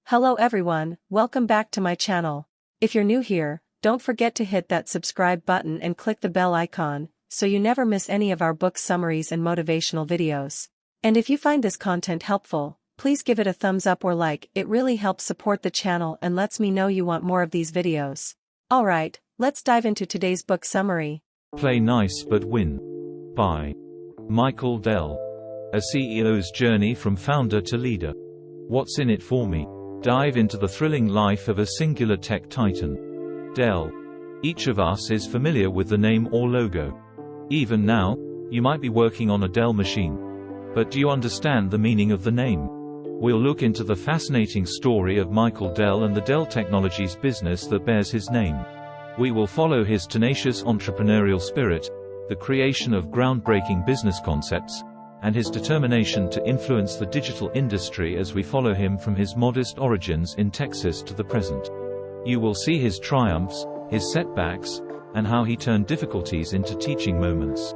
Hello everyone, welcome back to my channel. If you're new here, don't forget to hit that subscribe button and click the bell icon, so you never miss any of our book summaries and motivational videos. And if you find this content helpful, please give it a thumbs up or like. It really helps support the channel and lets me know you want more of these videos. Alright, let's dive into today's book summary. Play Nice But Win. By Michael Dell. A CEO's journey from founder to leader. What's in it for me? Dive into the thrilling life of a singular tech titan. Dell. Each of us is familiar with the name or logo. Even now, you might be working on a Dell machine. But do you understand the meaning of the name? We'll look into the fascinating story of Michael Dell and the Dell Technologies business that bears his name. We will follow his tenacious entrepreneurial spirit, the creation of groundbreaking business concepts, and his determination to influence the digital industry as we follow him from his modest origins in Texas to the present. You will see his triumphs, his setbacks, and how he turned difficulties into teaching moments.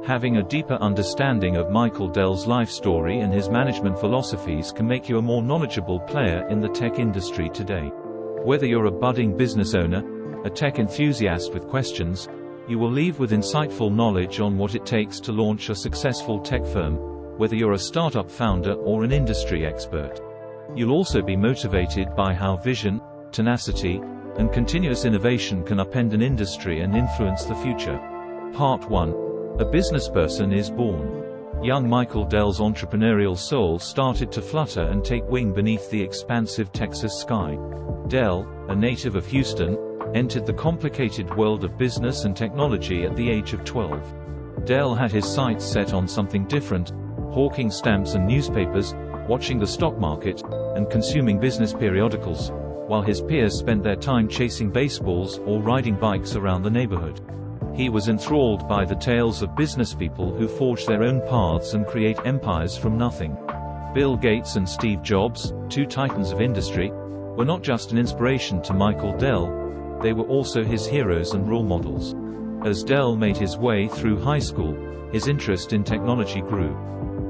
Having a deeper understanding of Michael Dell's life story and his management philosophies can make you a more knowledgeable player in the tech industry today. Whether you're a budding business owner, a tech enthusiast with questions, you will leave with insightful knowledge on what it takes to launch a successful tech firm, whether you're a startup founder or an industry expert. You'll also be motivated by how vision, tenacity, and continuous innovation can upend an industry and influence the future. Part 1. A businessperson is born. Young Michael Dell's entrepreneurial soul started to flutter and take wing beneath the expansive Texas sky. Dell, a native of Houston, entered the complicated world of business and technology at the age of 12. Dell had his sights set on something different, hawking stamps and newspapers, watching the stock market, and consuming business periodicals, while his peers spent their time chasing baseballs or riding bikes around the neighborhood. He was enthralled by the tales of businesspeople who forge their own paths and create empires from nothing. Bill Gates and Steve Jobs, two titans of industry, were not just an inspiration to Michael Dell, they were also his heroes and role models. As Dell made his way through high school, his interest in technology grew.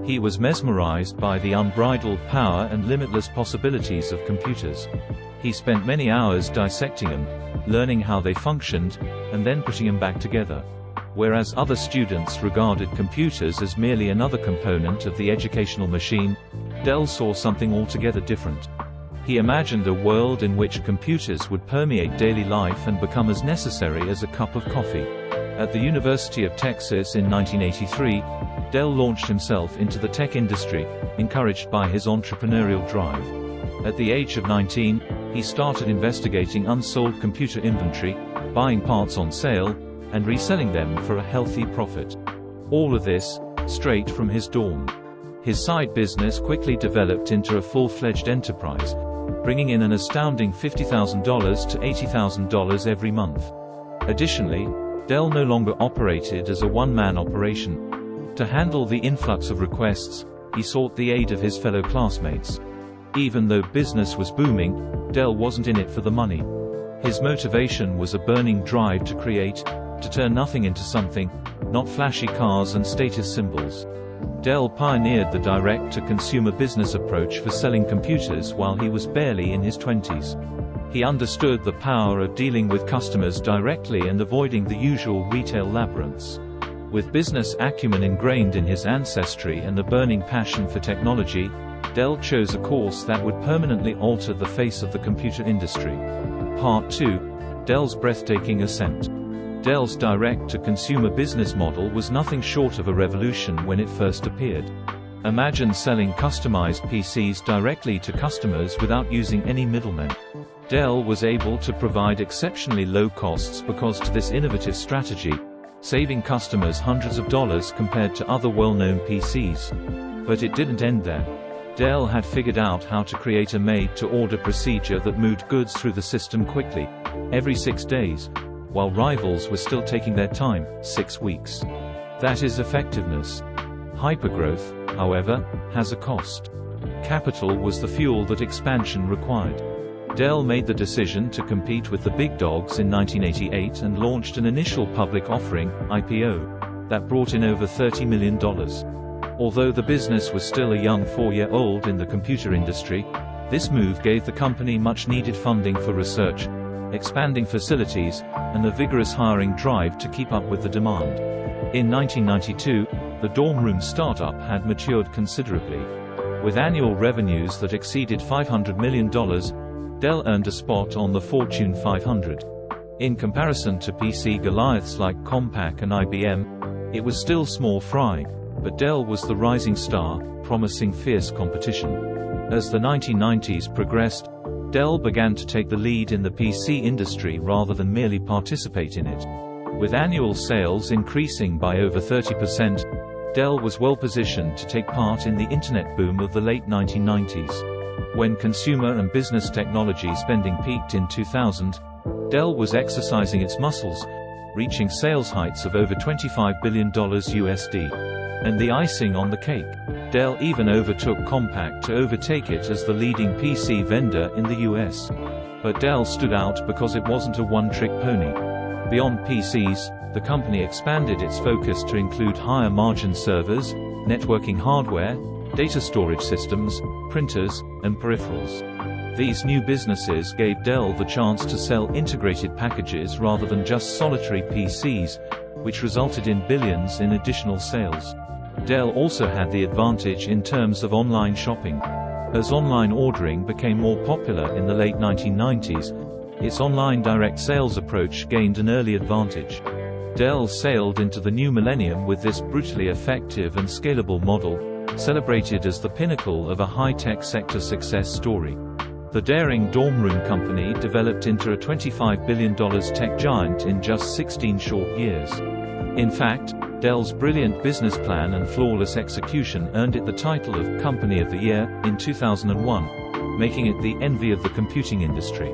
He was mesmerized by the unbridled power and limitless possibilities of computers. He spent many hours dissecting them, learning how they functioned, and then putting them back together. Whereas other students regarded computers as merely another component of the educational machine, Dell saw something altogether different. He imagined a world in which computers would permeate daily life and become as necessary as a cup of coffee. At the University of Texas in 1983, Dell launched himself into the tech industry, encouraged by his entrepreneurial drive. At the age of 19, he started investigating unsold computer inventory, buying parts on sale, and reselling them for a healthy profit. All of this, straight from his dorm. His side business quickly developed into a full-fledged enterprise, bringing in an astounding $50,000 to $80,000 every month. Additionally, Dell no longer operated as a one-man operation. To handle the influx of requests, he sought the aid of his fellow classmates. Even though business was booming, Dell wasn't in it for the money. His motivation was a burning drive to create, to turn nothing into something, not flashy cars and status symbols. Dell pioneered the direct-to-consumer business approach for selling computers while he was barely in his 20s. He understood the power of dealing with customers directly and avoiding the usual retail labyrinths. With business acumen ingrained in his ancestry and a burning passion for technology, Dell chose a course that would permanently alter the face of the computer industry. Part 2. Dell's breathtaking ascent. Dell's direct-to-consumer business model was nothing short of a revolution when it first appeared. Imagine selling customized PCs directly to customers without using any middlemen. Dell was able to provide exceptionally low costs because of this innovative strategy, saving customers hundreds of dollars compared to other well-known PCs. But it didn't end there. Dell had figured out how to create a made-to-order procedure that moved goods through the system quickly, every 6 days, while rivals were still taking their time, 6 weeks. That is effectiveness. Hypergrowth, however, has a cost. Capital was the fuel that expansion required. Dell made the decision to compete with the big dogs in 1988 and launched an initial public offering, IPO, that brought in over $30 million. Although the business was still a young 4-year-old in the computer industry, This move gave the company much-needed funding for research, expanding facilities, and a vigorous hiring drive to keep up with the demand. In 1992, the dorm room startup had matured considerably. With annual revenues that exceeded $500 million, Dell earned a spot on the Fortune 500. In comparison to PC Goliaths like Compaq and IBM, it was still small fry, but Dell was the rising star, promising fierce competition. As the 1990s progressed, Dell began to take the lead in the PC industry rather than merely participate in it. With annual sales increasing by over 30%, Dell was well positioned to take part in the Internet boom of the late 1990s. When consumer and business technology spending peaked in 2000, Dell was exercising its muscles, reaching sales heights of over $25 billion USD. And the icing on the cake, Dell even overtook Compaq to overtake it as the leading PC vendor in the US. But Dell stood out because it wasn't a one-trick pony. Beyond PCs, the company expanded its focus to include higher-margin servers, networking hardware, data storage systems, printers, and peripherals. These new businesses gave Dell the chance to sell integrated packages rather than just solitary PCs, which resulted in billions in additional sales. Dell also had the advantage in terms of online shopping. As online ordering became more popular in the late 1990s, its online direct sales approach gained an early advantage. Dell sailed into the new millennium with this brutally effective and scalable model, celebrated as the pinnacle of a high-tech sector success story. The daring dorm room company developed into a $25 billion tech giant in just 16 short years. In fact, Dell's brilliant business plan and flawless execution earned it the title of Company of the Year in 2001, making it the envy of the computing industry.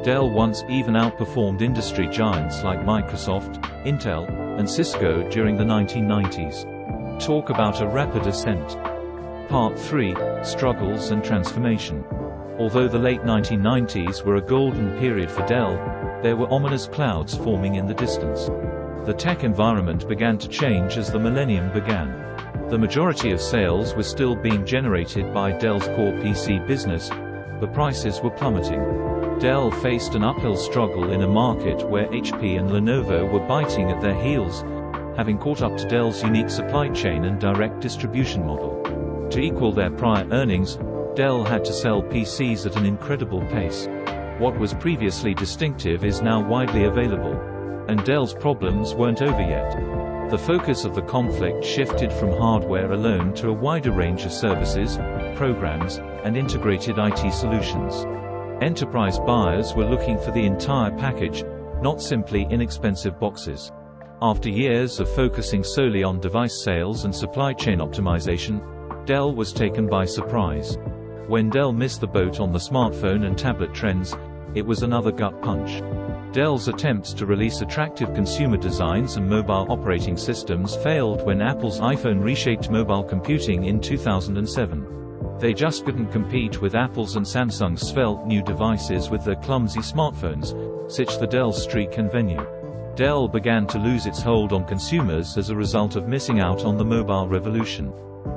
Dell once even outperformed industry giants like Microsoft, Intel, and Cisco during the 1990s. Talk about a rapid ascent. Part 3: Struggles and Transformation. Although the late 1990s were a golden period for Dell, there were ominous clouds forming in the distance. The tech environment began to change as the millennium began. The majority of sales were still being generated by Dell's core PC business, but prices were plummeting. Dell faced an uphill struggle in a market where HP and Lenovo were biting at their heels, having caught up to Dell's unique supply chain and direct distribution model. To equal their prior earnings, Dell had to sell PCs at an incredible pace. What was previously distinctive is now widely available. And Dell's problems weren't over yet. The focus of the conflict shifted from hardware alone to a wider range of services, programs, and integrated IT solutions. Enterprise buyers were looking for the entire package, not simply inexpensive boxes. After years of focusing solely on device sales and supply chain optimization, Dell was taken by surprise. When Dell missed the boat on the smartphone and tablet trends, it was another gut punch. Dell's attempts to release attractive consumer designs and mobile operating systems failed when Apple's iPhone reshaped mobile computing in 2007. They just couldn't compete with Apple's and Samsung's svelte new devices with their clumsy smartphones, such the Dell streak and venue. Dell began to lose its hold on consumers as a result of missing out on the mobile revolution.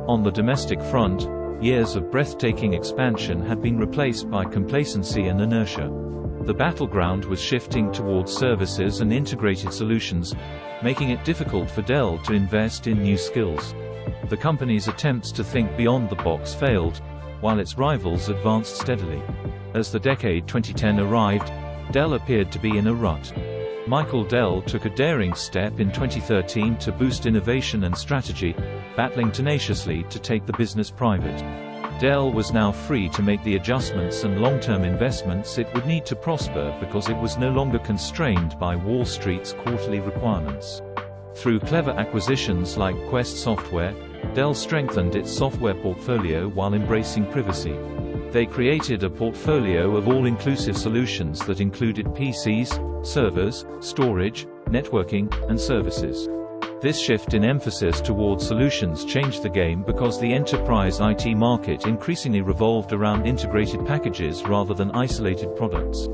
On the domestic front, years of breathtaking expansion had been replaced by complacency and inertia. The battleground was shifting towards services and integrated solutions, making it difficult for Dell to invest in new skills. The company's attempts to think beyond the box failed, while its rivals advanced steadily. As the decade 2010 arrived, Dell appeared to be in a rut. Michael Dell took a daring step in 2013 to boost innovation and strategy, battling tenaciously to take the business private. Dell was now free to make the adjustments and long-term investments it would need to prosper because it was no longer constrained by Wall Street's quarterly requirements. Through clever acquisitions like Quest Software, Dell strengthened its software portfolio while embracing privacy. They created a portfolio of all-inclusive solutions that included PCs, servers, storage, networking, and services. This shift in emphasis toward solutions changed the game because the enterprise IT market increasingly revolved around integrated packages rather than isolated products.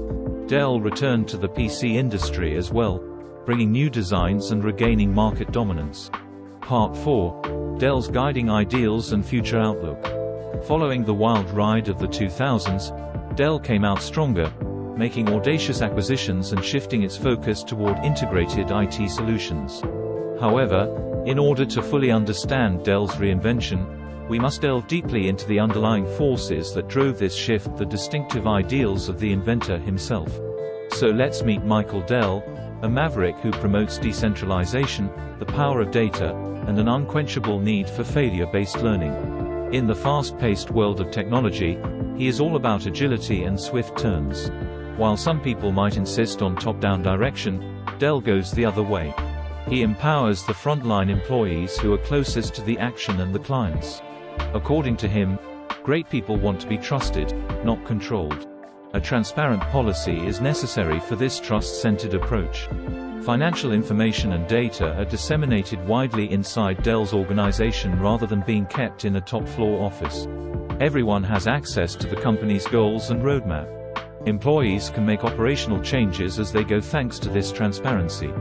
Dell returned to the PC industry as well, bringing new designs and regaining market dominance. Part 4: Dell's Guiding Ideals and Future Outlook. Following the wild ride of the 2000s, Dell came out stronger, making audacious acquisitions and shifting its focus toward integrated IT solutions. However, in order to fully understand Dell's reinvention, we must delve deeply into the underlying forces that drove this shift, the distinctive ideals of the inventor himself. So let's meet Michael Dell, a maverick who promotes decentralization, the power of data, and an unquenchable need for failure-based learning. In the fast-paced world of technology, he is all about agility and swift turns. While some people might insist on top-down direction, Dell goes the other way. He empowers the frontline employees who are closest to the action and the clients. According to him, great people want to be trusted, not controlled. A transparent policy is necessary for this trust-centered approach. Financial information and data are disseminated widely inside Dell's organization rather than being kept in a top-floor office. Everyone has access to the company's goals and roadmap. Employees can make operational changes as they go thanks to this transparency.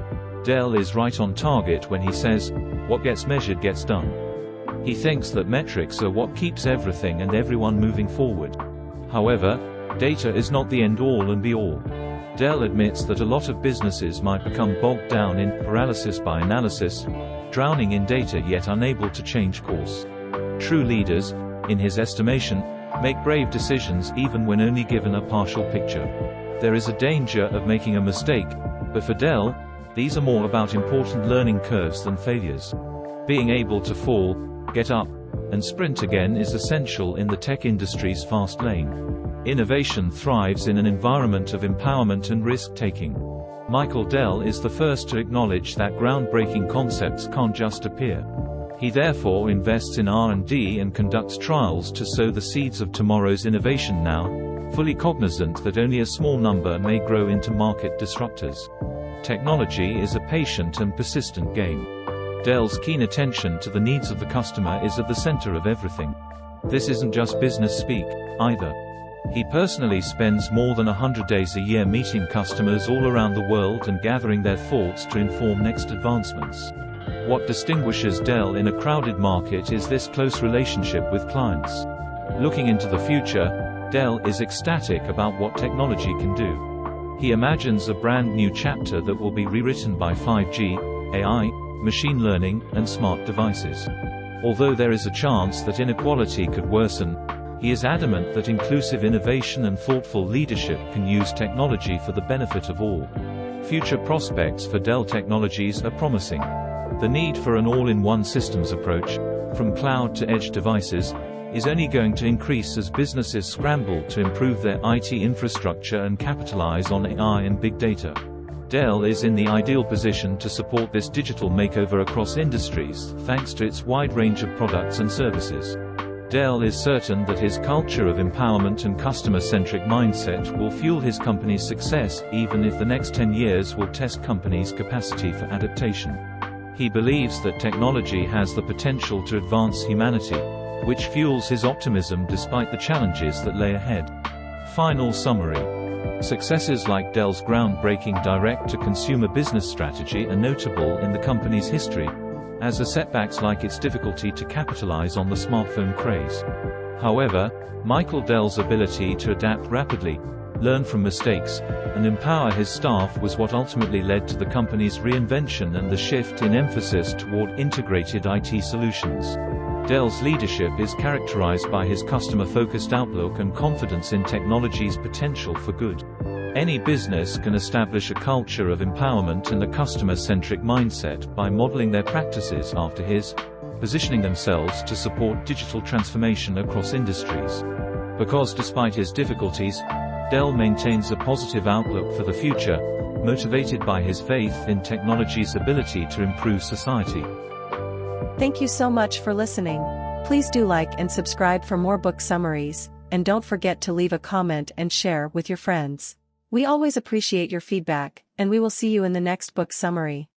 Dell is right on target when he says, "What gets measured gets done." He thinks that metrics are what keeps everything and everyone moving forward. However, data is not the end-all and be-all. Dell admits that a lot of businesses might become bogged down in paralysis by analysis, drowning in data yet unable to change course. True leaders, in his estimation, make brave decisions even when only given a partial picture. There is a danger of making a mistake, but for Dell, these are more about important learning curves than failures. Being able to fall, get up, and sprint again is essential in the tech industry's fast lane. Innovation thrives in an environment of empowerment and risk-taking. Michael Dell is the first to acknowledge that groundbreaking concepts can't just appear. He therefore invests in R&D and conducts trials to sow the seeds of tomorrow's innovation now, fully cognizant that only a small number may grow into market disruptors. Technology is a patient and persistent game. Dell's keen attention to the needs of the customer is at the center of everything. This isn't just business speak, either. He personally spends more than 100 days a year meeting customers all around the world and gathering their thoughts to inform next advancements. What distinguishes Dell in a crowded market is this close relationship with clients. Looking into the future, Dell is ecstatic about what technology can do. He imagines a brand new chapter that will be rewritten by 5G, AI, machine learning, and smart devices. Although there is a chance that inequality could worsen, he is adamant that inclusive innovation and thoughtful leadership can use technology for the benefit of all. Future prospects for Dell Technologies are promising. The need for an all-in-one systems approach, from cloud to edge devices, is only going to increase as businesses scramble to improve their IT infrastructure and capitalize on AI and big data. Dell is in the ideal position to support this digital makeover across industries, thanks to its wide range of products and services. Dell is certain that his culture of empowerment and customer-centric mindset will fuel his company's success, even if the next 10 years will test companies' capacity for adaptation. He believes that technology has the potential to advance humanity, which fuels his optimism despite the challenges that lay ahead. Final summary. Successes like Dell's groundbreaking direct-to-consumer business strategy are notable in the company's history, as are setbacks like its difficulty to capitalize on the smartphone craze. However, Michael Dell's ability to adapt rapidly, learn from mistakes, and empower his staff was what ultimately led to the company's reinvention and the shift in emphasis toward integrated IT solutions. Dell's leadership is characterized by his customer-focused outlook and confidence in technology's potential for good. Any business can establish a culture of empowerment and a customer-centric mindset by modeling their practices after his, positioning themselves to support digital transformation across industries. Because despite his difficulties, Dell maintains a positive outlook for the future, motivated by his faith in technology's ability to improve society. Thank you so much for listening. Please do like and subscribe for more book summaries, and don't forget to leave a comment and share with your friends. We always appreciate your feedback, and we will see you in the next book summary.